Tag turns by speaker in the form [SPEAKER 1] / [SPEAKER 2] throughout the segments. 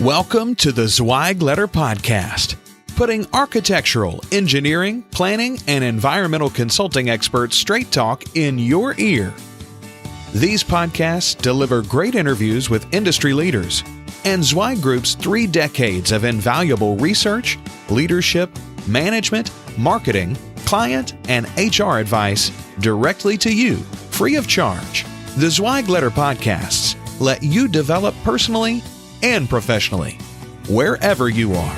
[SPEAKER 1] Welcome to the Zweig Letter Podcast, putting architectural, engineering, planning, and environmental consulting experts straight talk in your ear. These podcasts deliver great interviews with industry leaders and Zweig Group's 3 decades of invaluable research, leadership, management, marketing, client, and HR advice directly to you, free of charge. The Zweig Letter Podcasts let you develop personally and professionally, wherever you are.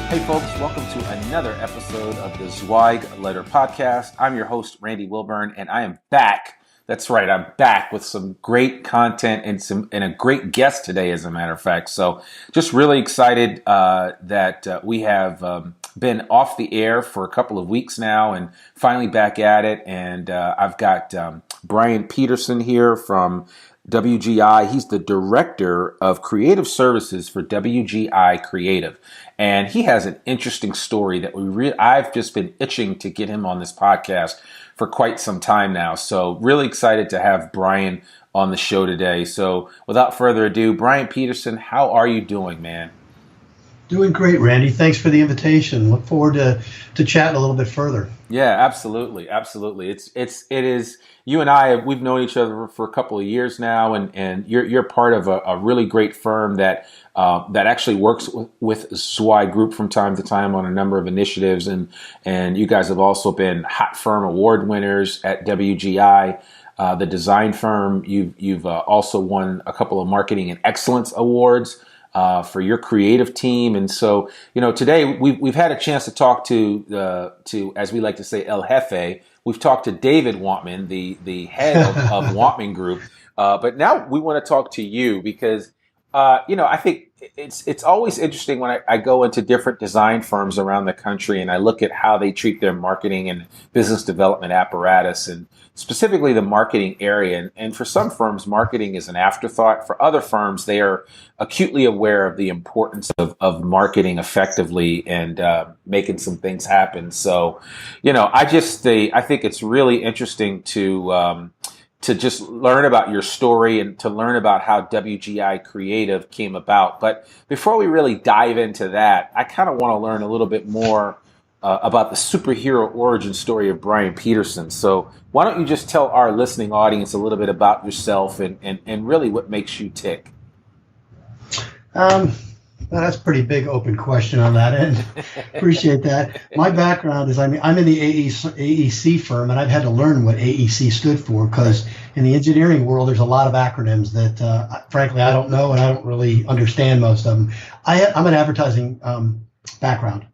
[SPEAKER 2] Hey folks, welcome to another episode of the Zweig Letter Podcast. I'm your host, Randy Wilburn, and I am back. That's right, I'm back with some great content and a great guest today, as a matter of fact. So just really excited that we have been off the air for a couple of weeks now and finally back at it. And I've got Bryan Peterson here from WGI. He's the Director of Creative Services for WGI Creative. And he has an interesting story that I've just been itching to get him on this podcast for quite some time now. So really excited to have Bryan on the show today. So without further ado, Bryan Peterson, how are you doing, man?
[SPEAKER 3] Doing great, Randy. Thanks for the invitation. Look forward to chatting a little bit further.
[SPEAKER 2] Yeah, absolutely. Absolutely. It is, you and I, we've known each other for a couple of years now, and you're part of a really great firm that actually works with Zweig Group from time to time on a number of initiatives, and you guys have also been Hot Firm Award winners at WGI. The design firm, you've also won a couple of marketing and excellence awards for your creative team. And so, today we've had a chance to talk to as we like to say, El Jefe. We've talked to David Wantman, the head of Wantman Group. But now we want to talk to you because, I think it's always interesting when I go into different design firms around the country and I look at how they treat their marketing and business development apparatus, and specifically the marketing area. And for some firms, marketing is an afterthought. For other firms, they are acutely aware of the importance of marketing effectively and making some things happen. So, I think it's really interesting to just learn about your story and to learn about how WGI Creative came about. But before we really dive into that, I kind of want to learn a little bit more about the superhero origin story of Bryan Peterson. So why don't you just tell our listening audience a little bit about yourself and really what makes you tick?
[SPEAKER 3] Well, that's a pretty big open question on that end. Appreciate that. My background is I'm in the AEC firm, and I've had to learn what AEC stood for because in the engineering world, there's a lot of acronyms that, frankly, I don't know and I don't really understand most of them. I'm an advertising background.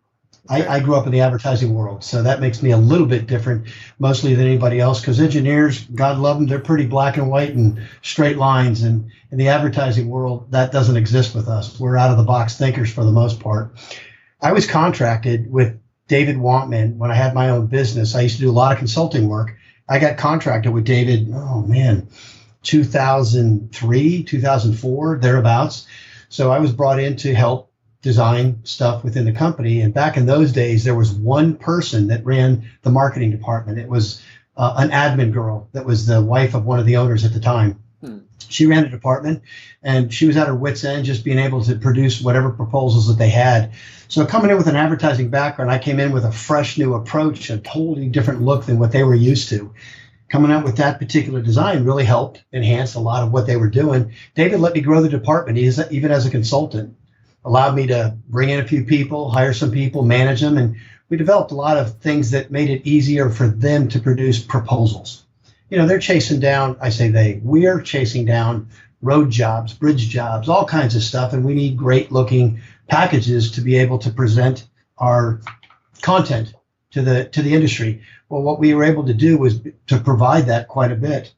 [SPEAKER 3] I grew up in the advertising world, so that makes me a little bit different mostly than anybody else because engineers, God love them, they're pretty black and white and straight lines. And in the advertising world, that doesn't exist with us. We're out of the box thinkers for the most part. I was contracted with David Wantman when I had my own business. I used to do a lot of consulting work. I got contracted with David, 2003, 2004, thereabouts. So I was brought in to help design stuff within the company. And back in those days, there was one person that ran the marketing department. It was an admin girl that was the wife of one of the owners at the time. She ran the department and she was at her wit's end, just being able to produce whatever proposals that they had. So coming in with an advertising background, I came in with a fresh new approach, a totally different look than what they were used to. Coming out with that particular design really helped enhance a lot of what they were doing. David let me grow the department, even as a consultant. Allowed me to bring in a few people, hire some people, manage them, and we developed a lot of things that made it easier for them to produce proposals. They're chasing down, we're chasing down road jobs, bridge jobs, all kinds of stuff, and we need great looking packages to be able to present our content to the industry. Well, what we were able to do was to provide that quite a bit.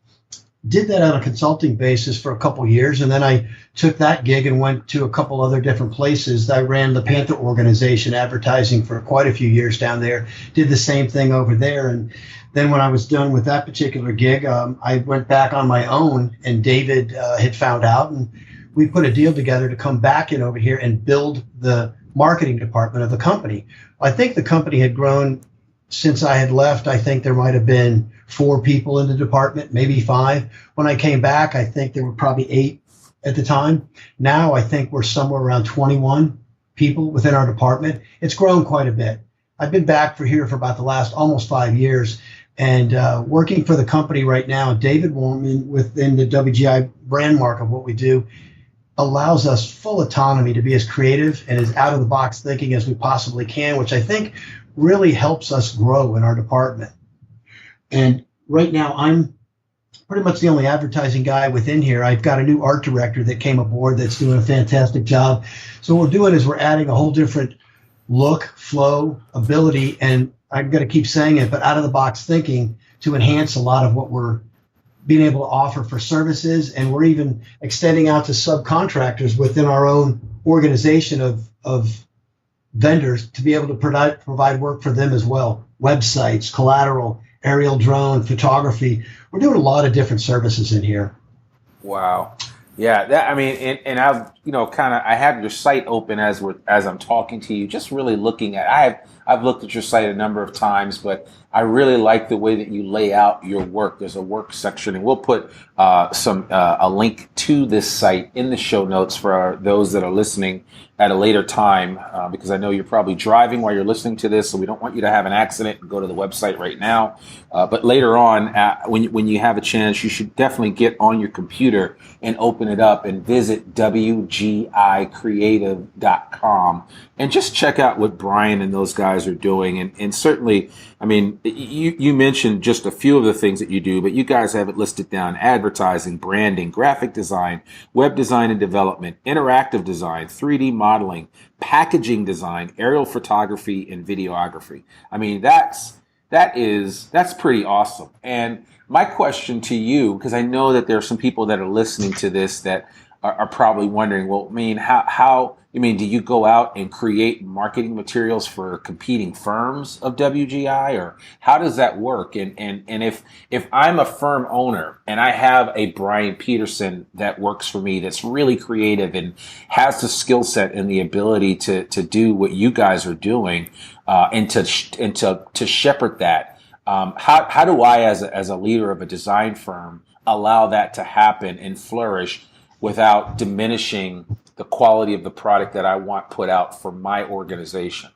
[SPEAKER 3] Did that on a consulting basis for a couple of years, and then I took that gig and went to a couple other different places. I ran the Panther organization advertising for quite a few years down there, did the same thing over there. And then when I was done with that particular gig, I went back on my own, and David had found out, and we put a deal together to come back in over here and build the marketing department of the company. I think the company had grown since I had left. I think there might have been 4 people in the department, maybe 5. When I came back, I think there were probably 8 at the time. Now I think we're somewhere around 21 people within our department. It's grown quite a bit. I've been back for about the last almost 5 years, and working for the company right now. David Woolman within the WGI brand mark of what we do allows us full autonomy to be as creative and as out of the box thinking as we possibly can, which I think really helps us grow in our department. And right now I'm pretty much the only advertising guy within here. I've got a new art director that came aboard that's doing a fantastic job. So what we're doing is we're adding a whole different look, flow, ability, and I'm going to keep saying it, but out of the box thinking to enhance a lot of what we're being able to offer for services. And we're even extending out to subcontractors within our own organization of vendors to be able to provide work for them as well. Websites, collateral, aerial drone, photography. We're doing a lot of different services in here.
[SPEAKER 2] Wow. Yeah, and I've, I have your site open as I'm talking to you, just really looking at, I've looked at your site a number of times, but I really like the way that you lay out your work. There's a work section, and we'll put a link to this site in the show notes for those that are listening at a later time, because I know you're probably driving while you're listening to this, so we don't want you to have an accident and go to the website right now. But later on, when you have a chance, you should definitely get on your computer and open it up and visit WGICreative.com and just check out what Bryan and those guys are doing. And certainly, you mentioned just a few of the things that you do, but you guys have it listed down: advertising, branding, graphic design, web design and development, interactive design, 3D modeling, packaging design, aerial photography, and videography. That's pretty awesome. And my question to you, because I know that there are some people that are listening to this that are probably wondering, well, do you go out and create marketing materials for competing firms of WGI, or how does that work? And if I'm a firm owner and I have a Bryan Peterson that works for me, that's really creative and has the skill set and the ability to do what you guys are doing, and to shepherd that, how do I, as a leader of a design firm, allow that to happen and flourish without diminishing the quality of the product that I want put out for my organization?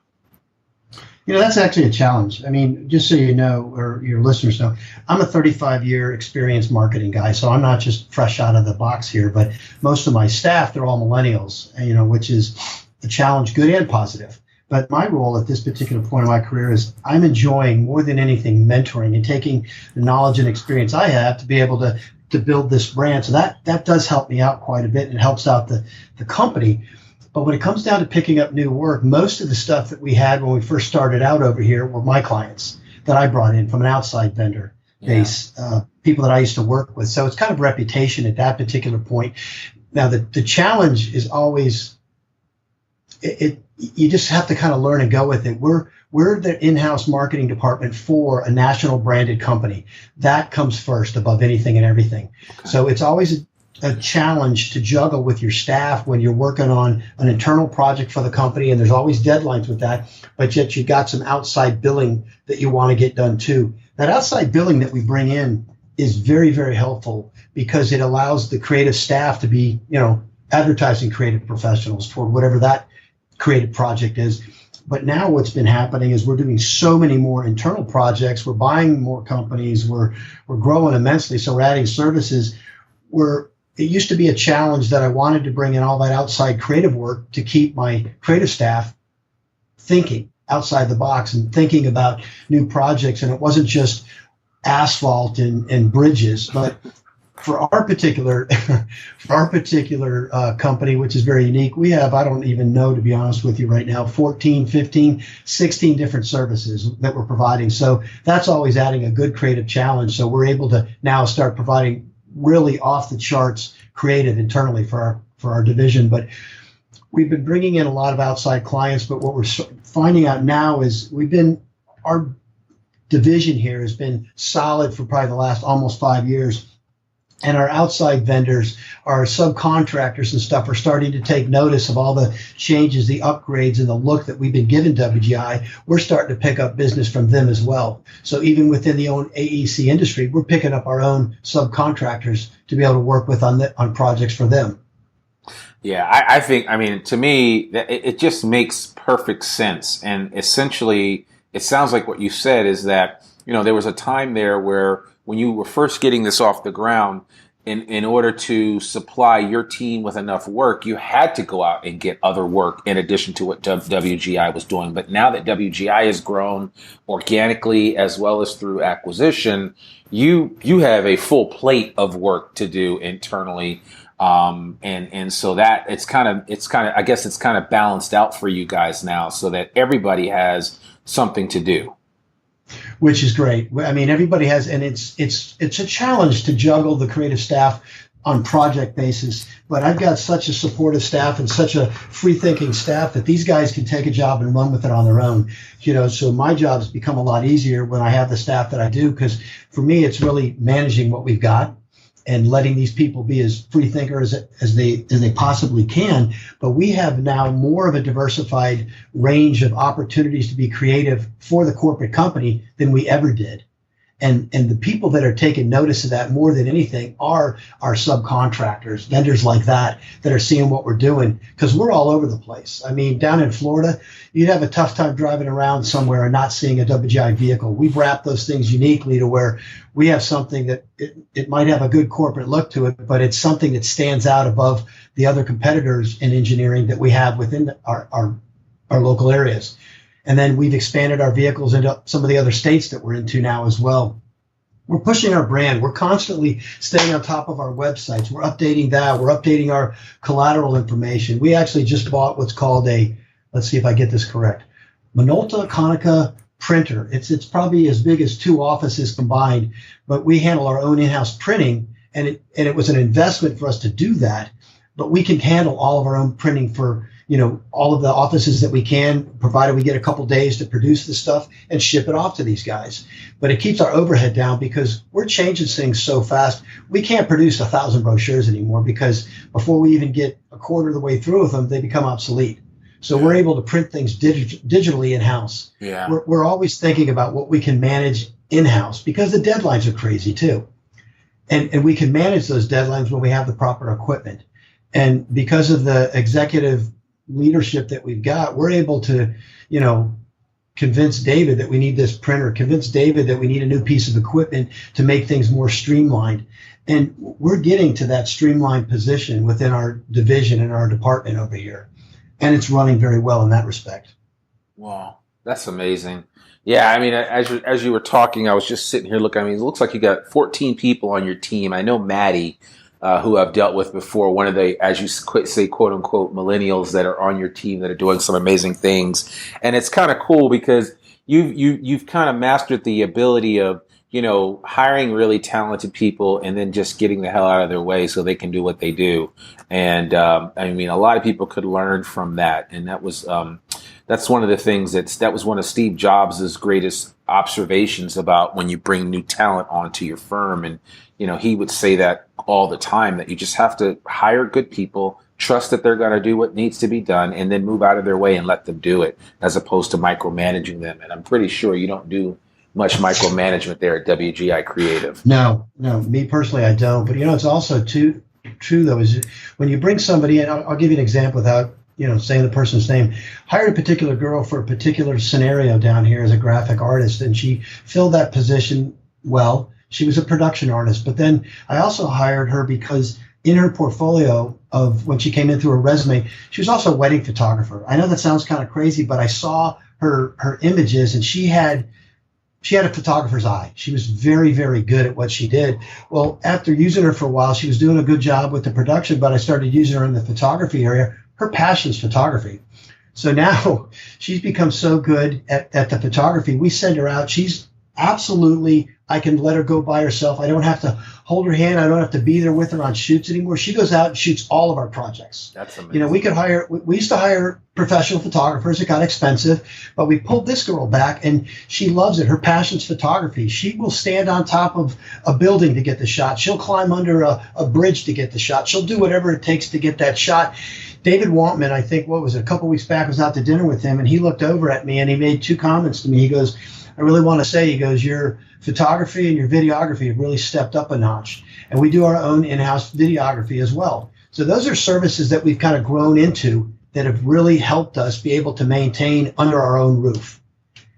[SPEAKER 3] That's actually a challenge. Just so you know, or your listeners know, I'm a 35-year experienced marketing guy, so I'm not just fresh out of the box here, but most of my staff, they're all millennials, which is a challenge, good and positive. But my role at this particular point in my career is I'm enjoying more than anything mentoring and taking the knowledge and experience I have to be able to build this brand. So that does help me out quite a bit, and it helps out the company. But when it comes down to picking up new work, most of the stuff that we had when we first started out over here were my clients that I brought in from an outside vendor base, people that I used to work with. So it's kind of reputation at that particular point. Now, the challenge is always, you just have to kind of learn and go with it. We're the in-house marketing department for a national branded company. That comes first above anything and everything. Okay. So it's always a challenge to juggle with your staff when you're working on an internal project for the company, and there's always deadlines with that, but yet you got some outside billing that you want to get done too. That outside billing that we bring in is very, very helpful because it allows the creative staff to be, advertising creative professionals for whatever that creative project is. But now what's been happening is we're doing so many more internal projects. We're buying more companies. We're growing immensely. So we're adding services where it used to be a challenge that I wanted to bring in all that outside creative work to keep my creative staff thinking outside the box and thinking about new projects. And it wasn't just asphalt and bridges, but for our particular company, which is very unique, we have, I don't even know, to be honest with you right now, 14, 15, 16 different services that we're providing. So that's always adding a good creative challenge. So we're able to now start providing really off the charts creative internally for our division. But we've been bringing in a lot of outside clients. But what we're finding out now is our division here has been solid for probably the last almost 5 years. And our outside vendors, our subcontractors and stuff are starting to take notice of all the changes, the upgrades, and the look that we've been giving WGI. We're starting to pick up business from them as well. So even within the own AEC industry, we're picking up our own subcontractors to be able to work with on projects for them.
[SPEAKER 2] Yeah, I think, I mean, to me, it just makes perfect sense. And essentially, it sounds like what you said is that, there was a time there where when you were first getting this off the ground, in order to supply your team with enough work, you had to go out and get other work in addition to what WGI was doing. But now that WGI has grown organically as well as through acquisition, you have a full plate of work to do internally. And so that it's kind of balanced out for you guys now so that everybody has something to do.
[SPEAKER 3] Which is great. I mean, everybody has, and it's a challenge to juggle the creative staff on project basis. But I've got such a supportive staff and such a free-thinking staff that these guys can take a job and run with it on their own. So my job's become a lot easier when I have the staff that I do, because for me, it's really managing what we've got and letting these people be as free thinkers as they possibly can. But we have now more of a diversified range of opportunities to be creative for the corporate company than we ever did. And the people that are taking notice of that more than anything are our subcontractors, vendors like that are seeing what we're doing, because we're all over the place. I mean, down in Florida, you'd have a tough time driving around somewhere and not seeing a WGI vehicle. We've wrapped those things uniquely to where we have something that it might have a good corporate look to it, but it's something that stands out above the other competitors in engineering that we have within our local areas. And then we've expanded our vehicles into some of the other states that we're into now as well. We're pushing our brand. We're constantly staying on top of our websites. We're updating that. We're updating our collateral information. We actually just bought what's called let's see if I get this correct, Minolta Konica printer. It's probably as big as 2 offices combined, but we handle our own in-house printing, and it was an investment for us to do that. But we can handle all of our own printing for all of the offices that we can, provided we get a couple days to produce the stuff and ship it off to these guys. But it keeps our overhead down because we're changing things so fast. We can't produce 1,000 brochures anymore because before we even get a quarter of the way through with them, they become obsolete. So we're able to print things digitally in-house.
[SPEAKER 2] Yeah.
[SPEAKER 3] We're always thinking about what we can manage in-house because the deadlines are crazy too. And we can manage those deadlines when we have the proper equipment. And because of the executive leadership that we've got, we're able to, convince David that we need this printer, convince David that we need a new piece of equipment to make things more streamlined. And we're getting to that streamlined position within our division and our department over here. And it's running very well in that respect.
[SPEAKER 2] Wow, that's amazing. Yeah, I mean, as you were talking, I was just sitting here looking. I mean, it looks like you got 14 people on your team. I know Maddie, who I've dealt with before, one of the, as you say, quote unquote, millennials that are on your team that are doing some amazing things. And it's kind of cool because you've kind of mastered the ability of, hiring really talented people and then just getting the hell out of their way so they can do what they do. And I mean, a lot of people could learn from that. And that was that's one of the things that was one of Steve Jobs' greatest observations about when you bring new talent onto your firm. And he would say that all the time, that you just have to hire good people, trust that they're going to do what needs to be done, and then move out of their way and let them do it, as opposed to micromanaging them. And I'm pretty sure you don't do much micromanagement there at WGI Creative.
[SPEAKER 3] No, me personally, I don't. But, it's also true, though, is when you bring somebody in, I'll give you an example without, saying the person's name. Hired a particular girl for a particular scenario down here as a graphic artist, and she filled that position well. She was a production artist, but then I also hired her because in her portfolio of when she came in through her resume, she was also a wedding photographer. I know that sounds kind of crazy, but I saw her images, and she had a photographer's eye. She was very, very good at what she did. Well, after using her for a while, she was doing a good job with the production, but I started using her in the photography area. Her passion is photography. So now she's become so good at the photography. We send her out. She's absolutely I can let her go by herself. I don't have to hold her hand. I don't have to be there with her on shoots anymore. She goes out and shoots all of our projects.
[SPEAKER 2] That's amazing.
[SPEAKER 3] You know, we used to hire professional photographers. It got expensive, but we pulled this girl back and she loves it. Her passion's photography. She will stand on top of a building to get the shot. She'll climb under a bridge to get the shot. She'll do whatever it takes to get that shot. David Wantman, I think, a couple weeks back, was out to dinner with him, and he looked over at me and he made 2 comments to me. He goes, I really want to say, he goes, your photography and your videography have really stepped up a notch. And we do our own in-house videography as well. So those are services that we've kind of grown into that have really helped us be able to maintain under our own roof.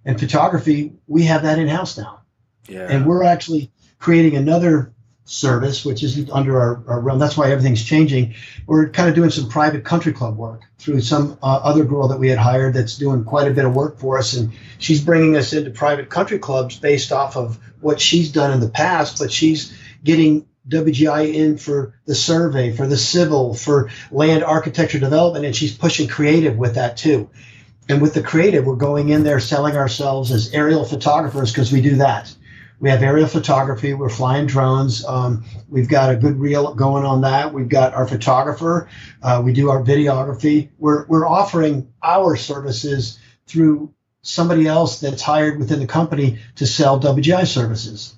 [SPEAKER 3] And photography, we have that in-house now.
[SPEAKER 2] Yeah.
[SPEAKER 3] And we're actually creating another service, which isn't under our realm. That's why everything's changing. We're kind of doing some private country club work through some other girl that we had hired that's doing quite a bit of work for us. And she's bringing us into private country clubs based off of what she's done in the past, but she's getting WGI in for the survey, for the civil, for land architecture development, and she's pushing creative with that too. And with the creative, we're going in there selling ourselves as aerial photographers because we do that. We have aerial photography. We're flying drones. We've got a good reel going on that. We've got our photographer. We do our videography. We're offering our services through somebody else that's hired within the company to sell WGI services.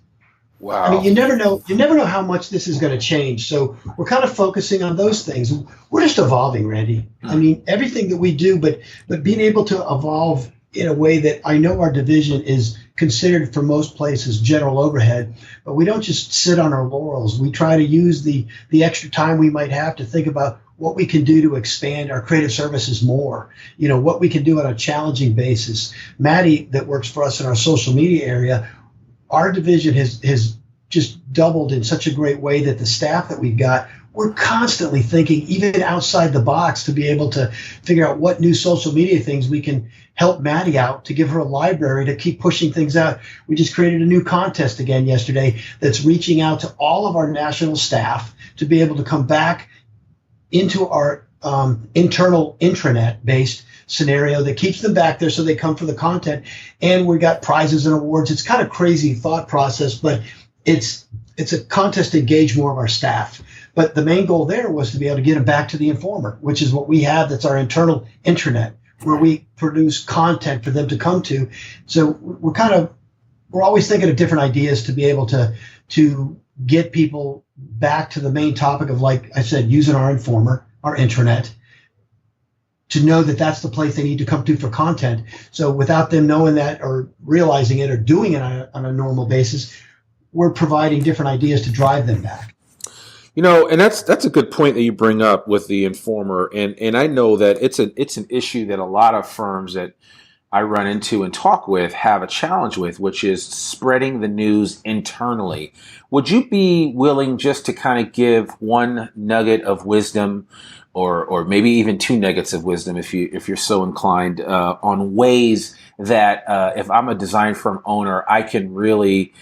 [SPEAKER 2] Wow.
[SPEAKER 3] I mean, you never know how much this is going to change. So we're kind of focusing on those things. We're just evolving, Randy. I mean, everything that we do, but being able to evolve in a way that I know our division is considered for most places general overhead, but we don't just sit on our laurels. We try to use the extra time we might have to think about what we can do to expand our creative services more, you know, what we can do on a challenging basis. Maddie, that works for us in our social media area, our division has just doubled in such a great way that the staff that we've got, we're constantly thinking even outside the box to be able to figure out what new social media things we can help Maddie out to give her a library to keep pushing things out. We just created a new contest again yesterday that's reaching out to all of our national staff to be able to come back into our internal intranet-based scenario that keeps them back there so they come for the content. And we got prizes and awards. It's kind of crazy thought process, but it's a contest to engage more of our staff. But the main goal there was to be able to get them back to the Informer, which is what we have. That's our internal intranet where we produce content for them to come to. So we're always thinking of different ideas to be able to get people back to the main topic of, like I said, using our Informer, our intranet, to know that that's the place they need to come to for content. So without them knowing that or realizing it or doing it on a normal basis, we're providing different ideas to drive them back.
[SPEAKER 2] You know, and that's a good point that you bring up with the Informer, and I know that it's an issue that a lot of firms that I run into and talk with have a challenge with, which is spreading the news internally. Would you be willing just to kind of give one nugget of wisdom, or maybe even 2 nuggets of wisdom, if you're so inclined, on ways that if I'm a design firm owner, I can really,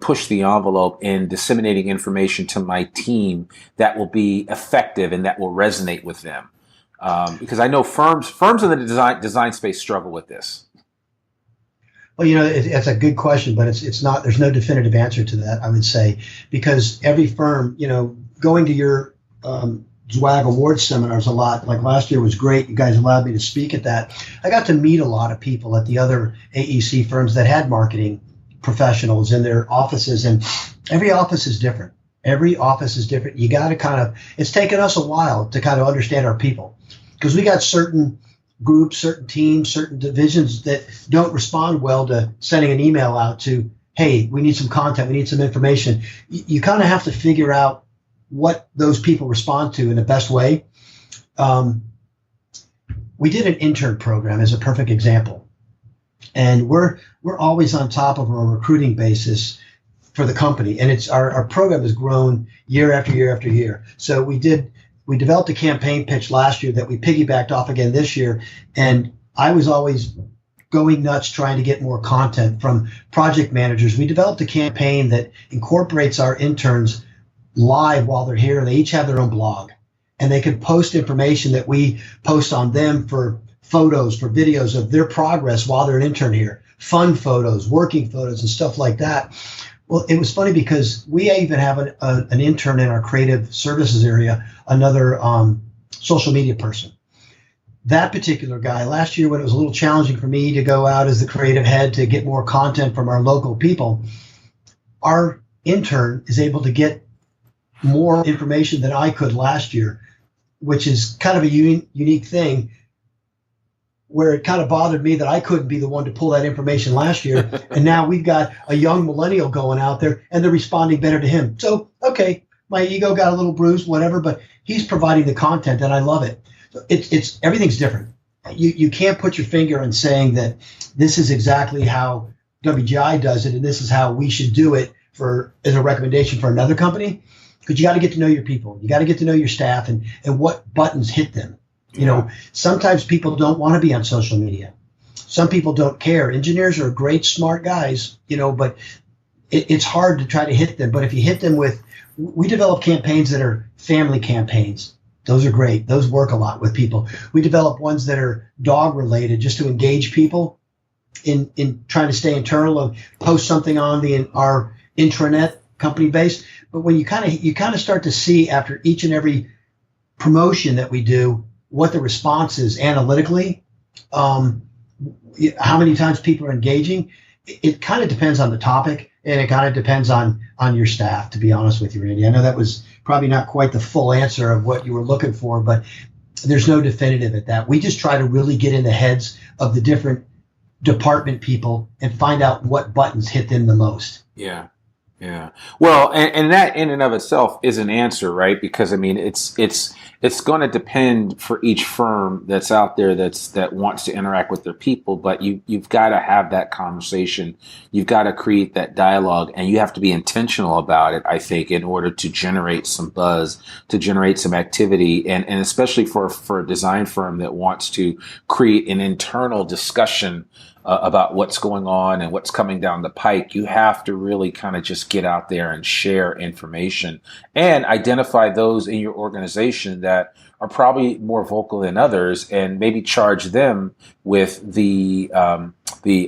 [SPEAKER 2] push the envelope in disseminating information to my team that will be effective and that will resonate with them? Because I know firms in the design space struggle with this.
[SPEAKER 3] Well, it's a good question, but it's not. There's no definitive answer to that, I would say, because every firm, going to your Zweig Awards seminars a lot. Like last year was great. You guys allowed me to speak at that. I got to meet a lot of people at the other AEC firms that had marketing professionals in their offices, and every office is different. Every office is different. You got to it's taken us a while to kind of understand our people, because we got certain groups, certain teams, certain divisions that don't respond well to sending an email out to, hey, we need some content, we need some information. You kind of have to figure out what those people respond to in the best way. We did an intern program as a perfect example, and we're always on top of our recruiting basis for the company, and it's our program has grown year after year after year. So we developed a campaign pitch last year that we piggybacked off again this year, and I was always going nuts trying to get more content from project managers. We developed a campaign that incorporates our interns live while they're here. They each have their own blog, and they can post information that we post on them for photos, for videos of their progress while they're an intern here, fun photos, working photos, and stuff like that. Well, it was funny because we even have an intern in our creative services area, another social media person. That particular guy, last year when it was a little challenging for me to go out as the creative head to get more content from our local people, our intern is able to get more information than I could last year, which is kind of a unique thing, where it kind of bothered me that I couldn't be the one to pull that information last year. And now we've got a young millennial going out there and they're responding better to him. So, okay, my ego got a little bruised, whatever, but he's providing the content and I love it. So it's everything's different. You can't put your finger on saying that this is exactly how WGI does it and this is how we should do it as a recommendation for another company, because you got to get to know your people. You got to get to know your staff and what buttons hit them. You know, sometimes people don't want to be on social media. Some people don't care. Engineers are great, smart guys, but it's hard to try to hit them. But if you hit them we develop campaigns that are family campaigns. Those are great. Those work a lot with people. We develop ones that are dog related just to engage people in trying to stay internal and post something on our intranet company base. But when you kind of start to see after each and every promotion that we do, what the response is analytically, how many times people are engaging, it kind of depends on the topic and it kind of depends on your staff, to be honest with you, Randy. I know that was probably not quite the full answer of what you were looking for, but there's no definitive at that. We just try to really get in the heads of the different department people and find out what buttons hit them the most.
[SPEAKER 2] Yeah. Yeah. Well, and that in and of itself is an answer, right? Because I mean, it's going to depend for each firm that's out there that wants to interact with their people, but you've got to have that conversation. You've got to create that dialogue, and you have to be intentional about it, I think, in order to generate some buzz, to generate some activity, and especially for a design firm that wants to create an internal discussion about what's going on and what's coming down the pike. You have to really kind of just get out there and share information and identify those in your organization that are probably more vocal than others, and maybe charge them with the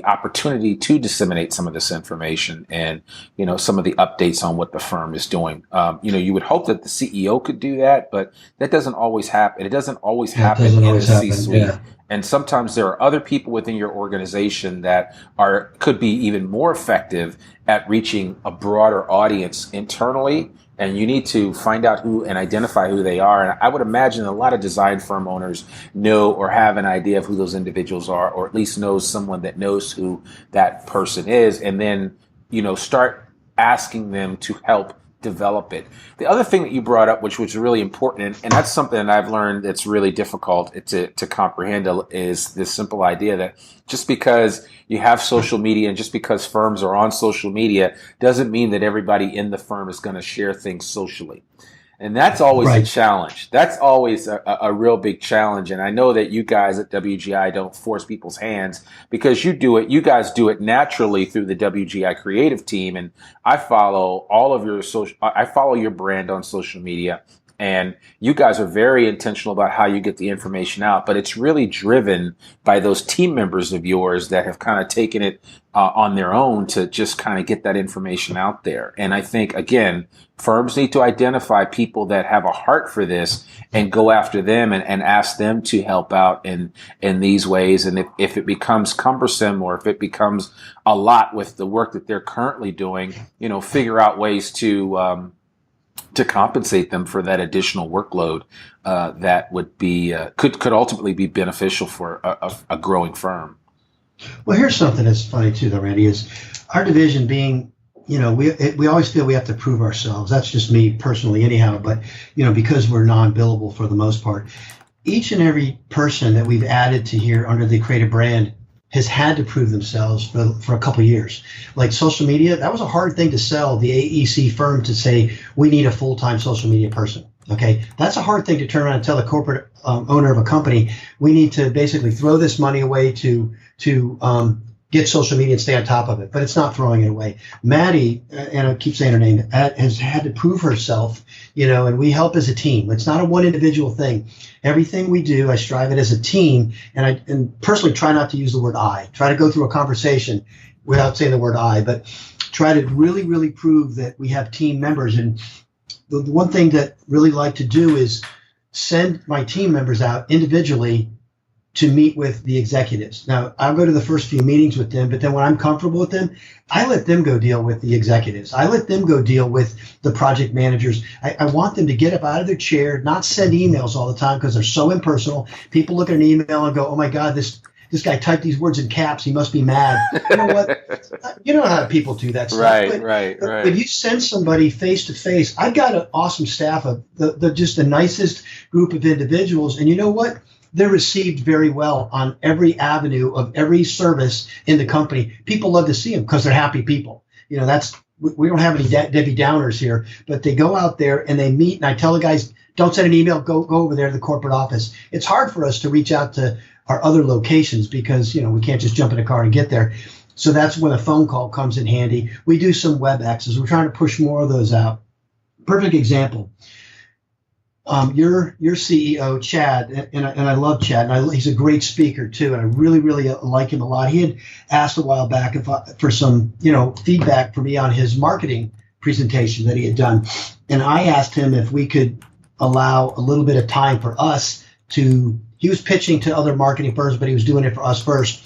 [SPEAKER 2] opportunity to disseminate some of this information and, some of the updates on what the firm is doing. You would hope that the CEO could do that, but that doesn't always happen. It doesn't always happen in the C-suite. Yeah. And sometimes there are other people within your organization that could be even more effective at reaching a broader audience internally. And you need to find out who and identify who they are. And I would imagine a lot of design firm owners know or have an idea of who those individuals are, or at least knows someone that knows who that person is. And then, start asking them to help develop it. The other thing that you brought up, which was really important, and that's something that I've learned that's really difficult to comprehend, is this simple idea that just because you have social media and just because firms are on social media doesn't mean that everybody in the firm is going to share things socially. And that's always a challenge. That's always a real big challenge. And I know that you guys at WGI don't force people's hands, because you guys do it naturally through the WGI Creative team. And I follow I follow your brand on social media, and you guys are very intentional about how you get the information out, but it's really driven by those team members of yours that have kind of taken it on their own to just kind of get that information out there. And I think, again, firms need to identify people that have a heart for this and go after them and ask them to help out in these ways. And if it becomes cumbersome, or if it becomes a lot with the work that they're currently doing, figure out ways to compensate them for that additional workload that would be could ultimately be beneficial for a growing firm.
[SPEAKER 3] Well, here's something that's funny too, though, Randy, is our division being, we always feel we have to prove ourselves. That's just me personally, anyhow. But because we're non-billable for the most part, each and every person that we've added to here under the Creative brand has had to prove themselves for a couple of years. Like social media, that was a hard thing to sell the AEC firm to say, we need a full-time social media person. Okay, that's a hard thing to turn around and tell the corporate owner of a company, we need to basically throw this money away to get social media and stay on top of it. But it's not throwing it away. Maddie, and I keep saying her name, has had to prove herself, and we help as a team. It's not a one individual thing. Everything we do, I strive it as a team, and personally try not to use the word I. Try to go through a conversation without saying the word I. But try to really, really prove that we have team members. And the one thing that really like to do is send my team members out individually to meet with the executives. Now, I'll go to the first few meetings with them, but then when I'm comfortable with them, I let them go deal with the executives. I let them go deal with the project managers. I want them to get up out of their chair, not send emails all the time because they're so impersonal. People look at an email and go, oh my God, this guy typed these words in caps. He must be mad. You know what? You know how people do that stuff.
[SPEAKER 2] Right.
[SPEAKER 3] If you send somebody face to face, I've got an awesome staff of just the nicest group of individuals. And you know what? They're received very well on every avenue of every service in the company. People love to see them because they're happy people. You know, we don't have any Debbie Downers here, but they go out there and they meet. And I tell the guys, don't send an email, go over there to the corporate office. It's hard for us to reach out to our other locations because, you know, we can't just jump in a car and get there. So that's when a phone call comes in handy. We do some WebExes. We're trying to push more of those out. Perfect example. Your CEO, Chad, and I love Chad, and he's a great speaker too, and I really, really like him a lot. He had asked a while back for some, feedback for me on his marketing presentation that he had done, and I asked him if we could allow a little bit of time for us to. He was pitching to other marketing firms, but he was doing it for us first.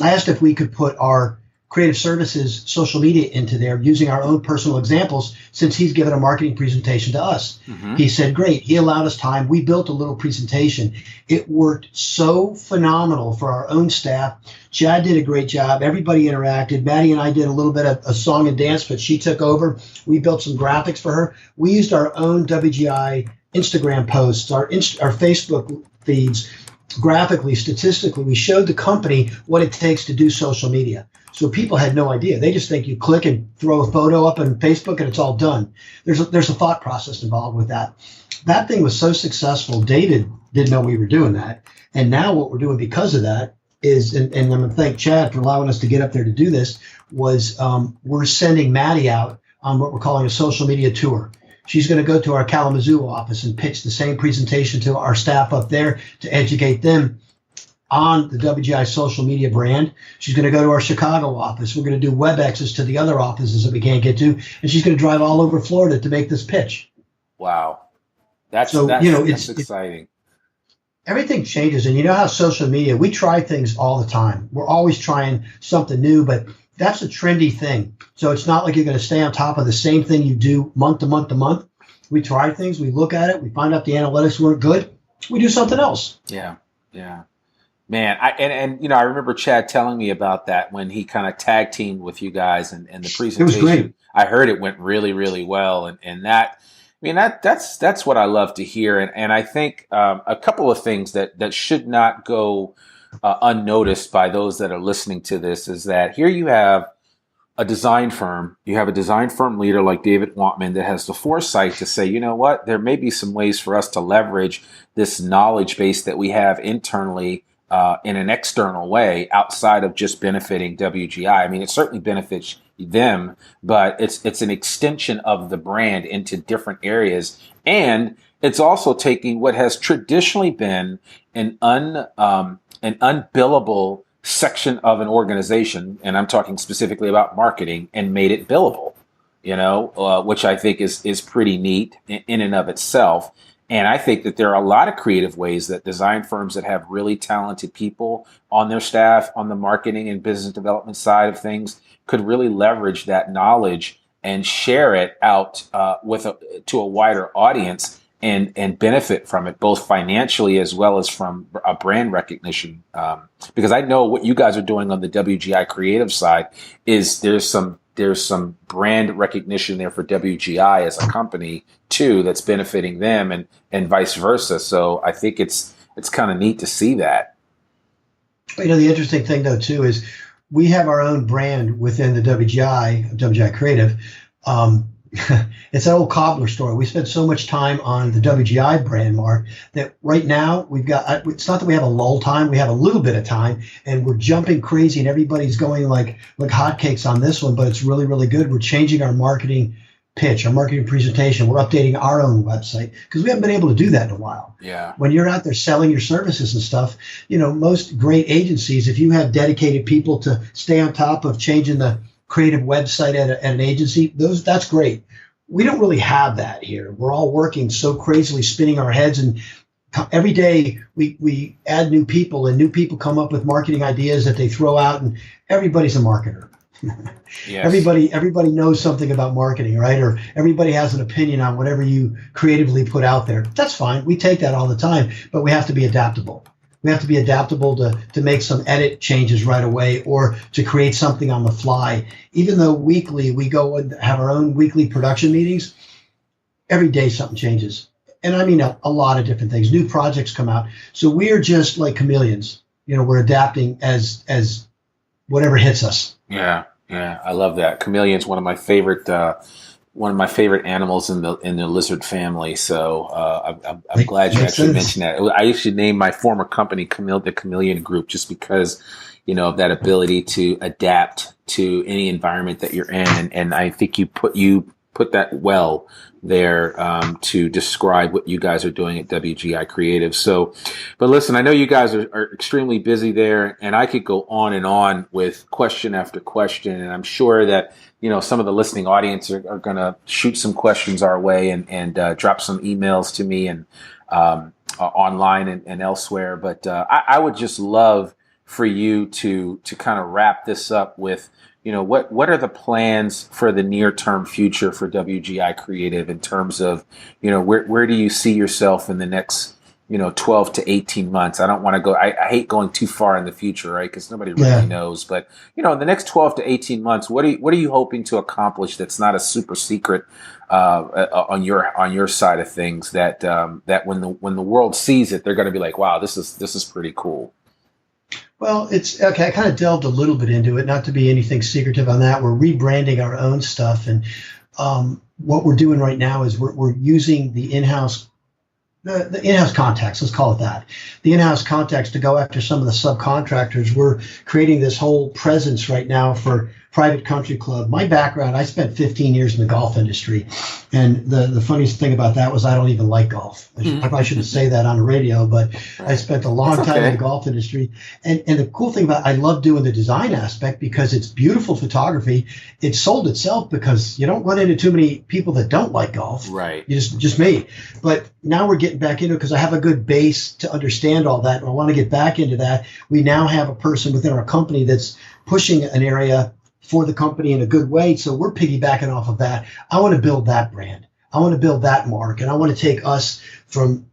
[SPEAKER 3] I asked if we could put our creative services social media into there using our own personal examples since he's given a marketing presentation to us. Mm-hmm. He said, great. He allowed us time. We built a little presentation. It worked so phenomenal for our own staff. Chad did a great job. Everybody interacted. Maddie and I did a little bit of a song and dance, but she took over. We built some graphics for her. We used our own WGI Instagram posts, our Facebook feeds, graphically, statistically. We showed the company what it takes to do social media. So people had no idea. They just think you click and throw a photo up on Facebook and it's all done. There's a thought process involved with that. That thing was so successful. David didn't know we were doing that. And now what we're doing because of that is, and I'm going to thank Chad for allowing us to get up there to do this, was we're sending Maddie out on what we're calling a social media tour. She's going to go to our Kalamazoo office and pitch the same presentation to our staff up there to educate them on the WGI social media brand. She's going to go to our Chicago office. We're going to do WebExes to the other offices that we can't get to. And she's going to drive all over Florida to make this pitch.
[SPEAKER 2] Wow. That's exciting.
[SPEAKER 3] Everything changes. And you know how social media, we try things all the time. We're always trying something new, but that's a trendy thing. So it's not like you're going to stay on top of the same thing you do month to month to month. We try things, we look at it, we find out the analytics weren't good, we do something else.
[SPEAKER 2] Yeah. Man, I remember Chad telling me about that when he kind of tag teamed with you guys and the presentation. It was great. I heard it went really, really well, and that's what I love to hear. And I think a couple of things that should not go unnoticed by those that are listening to this is that here you have a design firm. You have a design firm leader like David Wantman that has the foresight to say, you know what, there may be some ways for us to leverage this knowledge base that we have internally in an external way outside of just benefiting WGI. I mean, it certainly benefits them, but it's an extension of the brand into different areas. And it's also taking what has traditionally been an unbillable section of an organization, and I'm talking specifically about marketing, and made it billable, which I think is pretty neat in and of itself. And I think that there are a lot of creative ways that design firms that have really talented people on their staff on the marketing and business development side of things could really leverage that knowledge and share it out to a wider audience and benefit from it, both financially as well as from a brand recognition. Because I know what you guys are doing on the WGI Creative side is there's some brand recognition there for WGI as a company too that's benefiting them and vice versa. So I think it's kind of neat to see that.
[SPEAKER 3] The interesting thing though too is we have our own brand within the WGI Creative. It's an old cobbler story. We spent so much time on the WGI brand, Mark, that right now we've got, it's not that we have a lull time, we have a little bit of time and we're jumping crazy and everybody's going like hotcakes on this one, but it's really, really good. We're changing our marketing pitch, our marketing presentation. We're updating our own website because we haven't been able to do that in a while.
[SPEAKER 2] Yeah. When
[SPEAKER 3] you're out there selling your services and stuff, most great agencies, if you have dedicated people to stay on top of changing the creative website at an agency, that's great. We don't really have that here. We're all working so crazily, spinning our heads, and every day we add new people, and new people come up with marketing ideas that they throw out, and everybody's a marketer. Yes. Everybody knows something about marketing, right? Or everybody has an opinion on whatever you creatively put out there. That's fine. We take that all the time, but we have to be adaptable. We have to be adaptable to make some edit changes right away, or to create something on the fly. Even though weekly we go and have our own weekly production meetings, every day something changes. And I mean a lot of different things. New projects come out. So we're just like chameleons. We're adapting as whatever hits us.
[SPEAKER 2] Yeah. Yeah, I love that. Chameleon's one of my favorite animals in the lizard family. So I'm glad you actually mentioned that. I actually named my former company the Chameleon Group, just because of that ability to adapt to any environment that you're in, and I think you put that well there to describe what you guys are doing at WGI Creative. So, but listen, I know you guys are extremely busy there, and I could go on and on with question after question, and I'm sure that some of the listening audience are going to shoot some questions our way and drop some emails to me and online and elsewhere. But I would just love for you to kind of wrap this up with what are the plans for the near term future for WGI Creative in terms of, where do you see yourself in the next, 12 to 18 months? I don't want to go, I hate going too far in the future, right? Because nobody really knows, but in the next 12 to 18 months, what are you hoping to accomplish that's not a super secret, on your side of things that when the world sees it, they're going to be like, wow, this is pretty cool.
[SPEAKER 3] Well, it's okay. I kind of delved a little bit into it, not to be anything secretive on that. We're rebranding our own stuff. And what we're doing right now is we're using the in-house contacts, let's call it that. The in-house contacts to go after some of the subcontractors. We're creating this whole presence right now for Private Country Club. My background, I spent 15 years in the golf industry. And the funniest thing about that was I don't even like golf. I probably shouldn't say that on the radio, but I spent a long time in the golf industry. And the cool thing about I love doing the design aspect because it's beautiful photography. It sold itself because you don't run into too many people that don't like golf.
[SPEAKER 2] Right.
[SPEAKER 3] You just me. But now we're getting back into it because I have a good base to understand all that. And I want to get back into that. We now have a person within our company that's pushing an area for the company in a good way. So we're piggybacking off of that. I want to build that brand. I want to build that mark. And I want to take us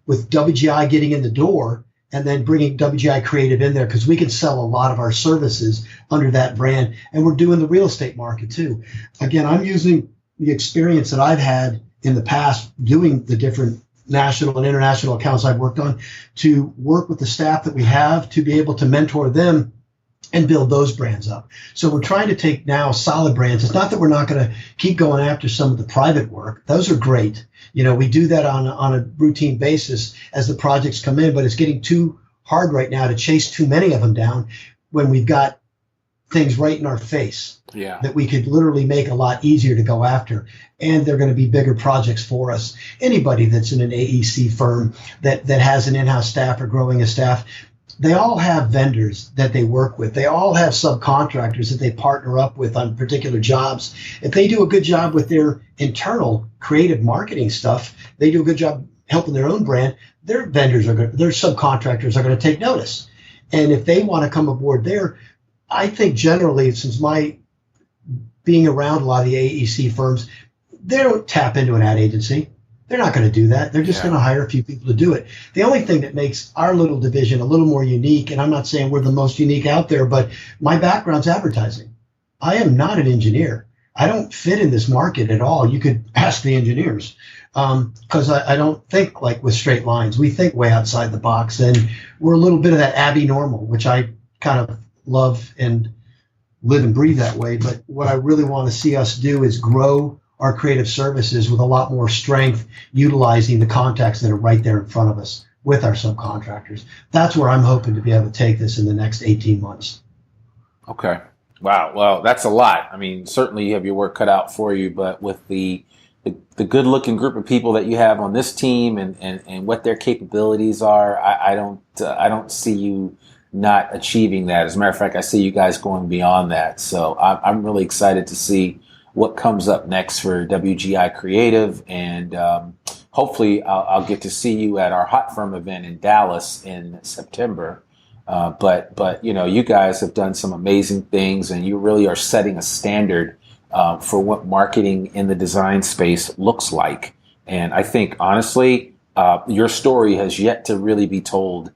[SPEAKER 3] with WGI getting in the door and then bringing WGI Creative in there, because we can sell a lot of our services under that brand. And we're doing the real estate market too. Again, I'm using the experience that I've had in the past doing the different national and international accounts I've worked on to work with the staff that we have to be able to mentor them and build those brands up. So we're trying to take now solid brands. It's not that we're not going to keep going after some of the private work. Those are great. We do that on a routine basis as the projects come in, but it's getting too hard right now to chase too many of them down when we've got things right in our face that we could literally make a lot easier to go after. And they're going to be bigger projects for us. Anybody that's in an AEC firm that has an in-house staff or growing a staff, they all have vendors that they work with. They all have subcontractors that they partner up with on particular jobs. If they do a good job with their internal creative marketing stuff, they do a good job helping their own brand, their subcontractors are going to take notice. And if they want to come aboard there, I think generally, since my being around a lot of the AEC firms, they don't tap into an ad agency. They're not going to do that. They're just going to hire a few people to do it. The only thing that makes our little division a little more unique, and I'm not saying we're the most unique out there, but my background's advertising. I am not an engineer. I don't fit in this market at all. You could ask the engineers because I don't think like with straight lines. We think way outside the box, and we're a little bit of that Abby normal, which I kind of love and live and breathe that way. But what I really want to see us do is grow our creative services with a lot more strength, utilizing the contacts that are right there in front of us with our subcontractors. That's where I'm hoping to be able to take this in the next 18 months.
[SPEAKER 2] Okay. Wow. Well, that's a lot. I mean, certainly you have your work cut out for you, but with the good looking group of people that you have on this team and what their capabilities are, I don't see you not achieving that. As a matter of fact, I see you guys going beyond that. So I'm really excited to see what comes up next for WGI Creative. And hopefully I'll get to see you at our Hot Firm event in Dallas in September. But you guys have done some amazing things, and you really are setting a standard for what marketing in the design space looks like. And I think, honestly, your story has yet to really be told,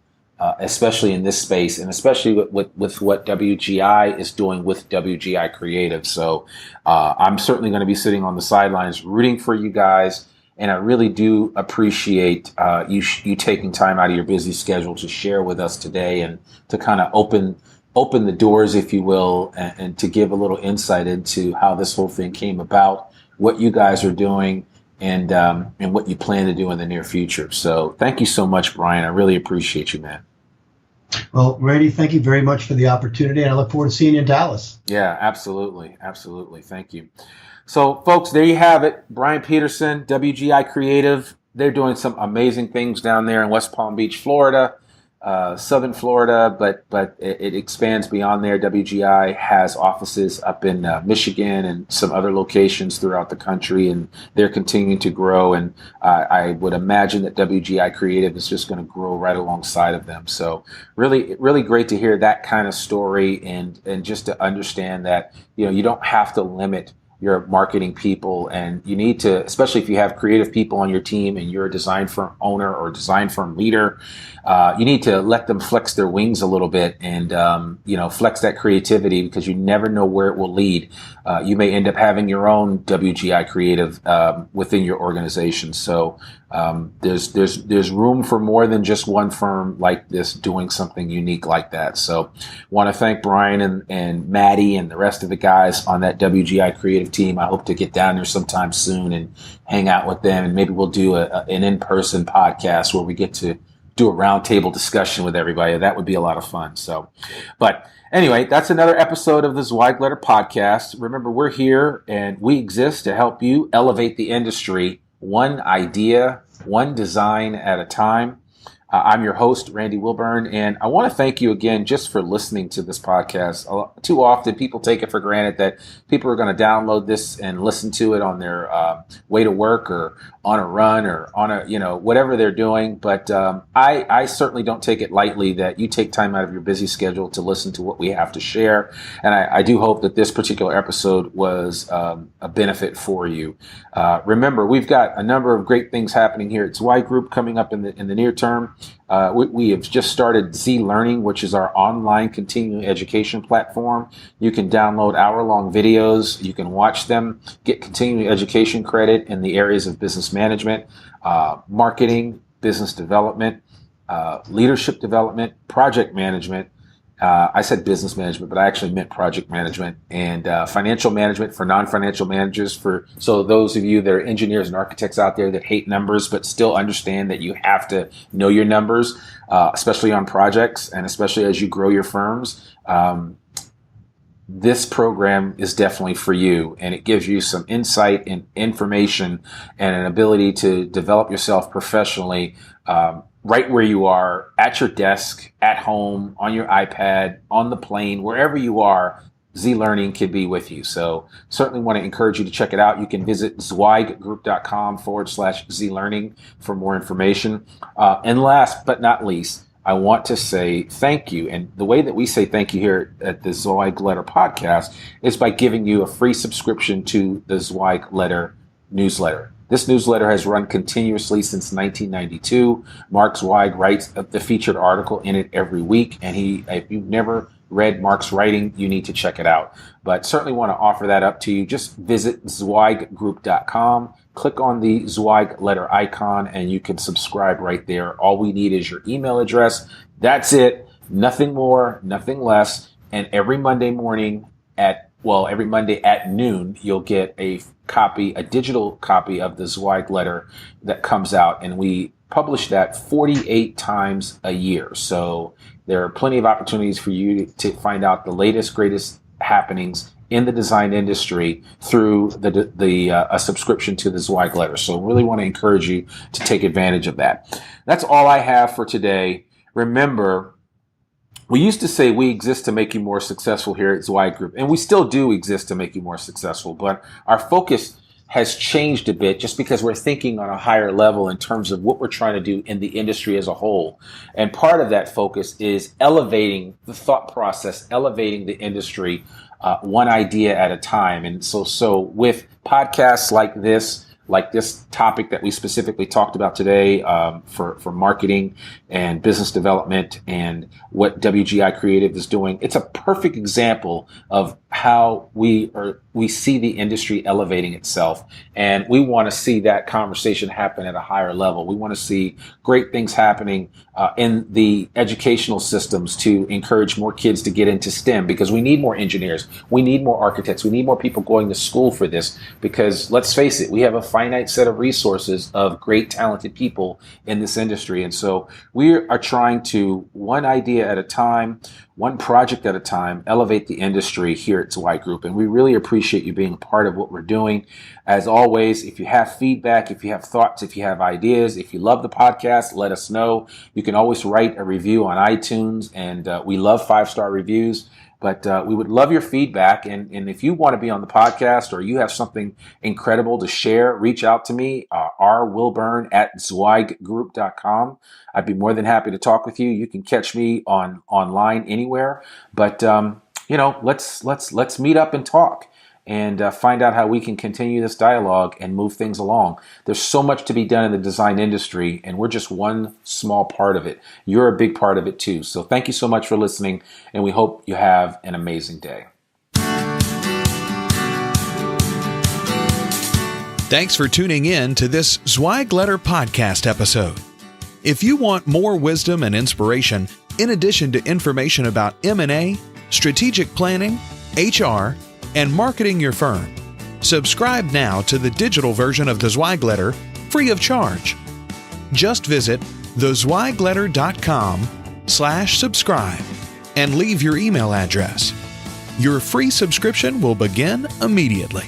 [SPEAKER 2] especially in this space, and especially with what WGI is doing with WGI Creative. So I'm certainly going to be sitting on the sidelines rooting for you guys. And I really do appreciate you taking time out of your busy schedule to share with us today, and to kind of open the doors, if you will, and to give a little insight into how this whole thing came about, what you guys are doing, and what you plan to do in the near future. So thank you so much, Bryan. I really appreciate you, man.
[SPEAKER 3] Well, Randy, thank you very much for the opportunity, and I look forward to seeing you in Dallas.
[SPEAKER 2] Yeah, absolutely. Absolutely. Thank you. So, folks, there you have it. Bryan Peterson, WGI Creative. They're doing some amazing things down there in West Palm Beach, Florida, Southern Florida, but it expands beyond there. WGI has offices up in Michigan and some other locations throughout the country, and they're continuing to grow. And I would imagine that WGI Creative is just going to grow right alongside of them. So really, really great to hear that kind of story, and just to understand that, you don't have to limit your marketing people, and you need to, especially if you have creative people on your team and you're a design firm owner or design firm leader, you need to let them flex their wings a little bit, and flex that creativity, because you never know where it will lead. You may end up having your own WGI Creative within your organization. So there's room for more than just one firm like this doing something unique like that. So want to thank Bryan and Maddie and the rest of the guys on that WGI Creative team. I hope to get down there sometime soon and hang out with them, and maybe we'll do an in-person podcast where we get to do a roundtable discussion with everybody. That would be a lot of fun. So, but anyway, that's another episode of the Zweig Letter Podcast. Remember, we're here and we exist to help you elevate the industry one idea, one design at a time. I'm your host, Randy Wilburn, and I want to thank you again just for listening to this podcast. Too often, people take it for granted that people are going to download this and listen to it on their way to work, or on a run, or on a, whatever they're doing. But I certainly don't take it lightly that you take time out of your busy schedule to listen to what we have to share. And I do hope that this particular episode was a benefit for you. Remember, we've got a number of great things happening here at Zweig Group coming up in the near term. We have just started Z Learning, which is our online continuing education platform. You can download hour-long videos. You can watch them, get continuing education credit in the areas of business management, marketing, business development, leadership development, project management. I said business management, but I actually meant project management, and financial management for non-financial managers. So those of you that are engineers and architects out there that hate numbers, but still understand that you have to know your numbers, especially on projects, and especially as you grow your firms. This program is definitely for you, and it gives you some insight and information and an ability to develop yourself professionally, right where you are, at your desk, at home, on your iPad, on the plane, wherever you are. Z Learning can be with you. So certainly want to encourage you to check it out. You can visit zweiggroup.com/Z Learning for more information. And last but not least, I want to say thank you. And the way that we say thank you here at the Zweig Letter Podcast is by giving you a free subscription to the Zweig Letter newsletter. This newsletter has run continuously since 1992. Mark Zweig writes the featured article in it every week. And if you've never read Mark's writing, you need to check it out. But certainly want to offer that up to you. Just visit zweiggroup.com, click on the Zweig Letter icon, and you can subscribe right there. All we need is your email address. That's it. Nothing more, nothing less. And every Monday at noon, you'll get a digital copy of the Zweig Letter that comes out, and we publish that 48 times a year. So there are plenty of opportunities for you to find out the latest, greatest happenings in the design industry through a subscription to the Zweig Letter. So really want to encourage you to take advantage of that. That's all I have for today. Remember, we used to say we exist to make you more successful here at Zweig Group, and we still do exist to make you more successful, but our focus has changed a bit just because we're thinking on a higher level in terms of what we're trying to do in the industry as a whole. And part of that focus is elevating the thought process, elevating the industry one idea at a time. And so with podcasts like this topic that we specifically talked about today for marketing and business development and what WGI Creative is doing, it's a perfect example of how we see the industry elevating itself. And we want to see that conversation happen at a higher level. We want to see great things happening in the educational systems to encourage more kids to get into STEM, because we need more engineers. We need more architects. We need more people going to school for this, because let's face it, we have a finite set of resources of great talented people in this industry. And so we are trying to, one idea at a time, one project at a time, elevate the industry here at Zweig Group. And we really appreciate you being part of what we're doing. As always, if you have feedback, if you have thoughts, if you have ideas, if you love the podcast, let us know. You can always write a review on iTunes, and we love 5-star reviews. But we would love your feedback. And if you want to be on the podcast or you have something incredible to share, reach out to me, rwilburn@zweiggroup.com. I'd be more than happy to talk with you. You can catch me online anywhere. But, let's meet up and talk and find out how we can continue this dialogue and move things along. There's so much to be done in the design industry, and we're just one small part of it. You're a big part of it too. So thank you so much for listening, and we hope you have an amazing day.
[SPEAKER 1] Thanks for tuning in to this Zweig Letter Podcast episode. If you want more wisdom and inspiration, in addition to information about M&A, strategic planning, HR, and marketing your firm, subscribe now to the digital version of the Zweig Letter free of charge. Just visit thezweigletter.com/subscribe and leave your email address. Your free subscription will begin immediately.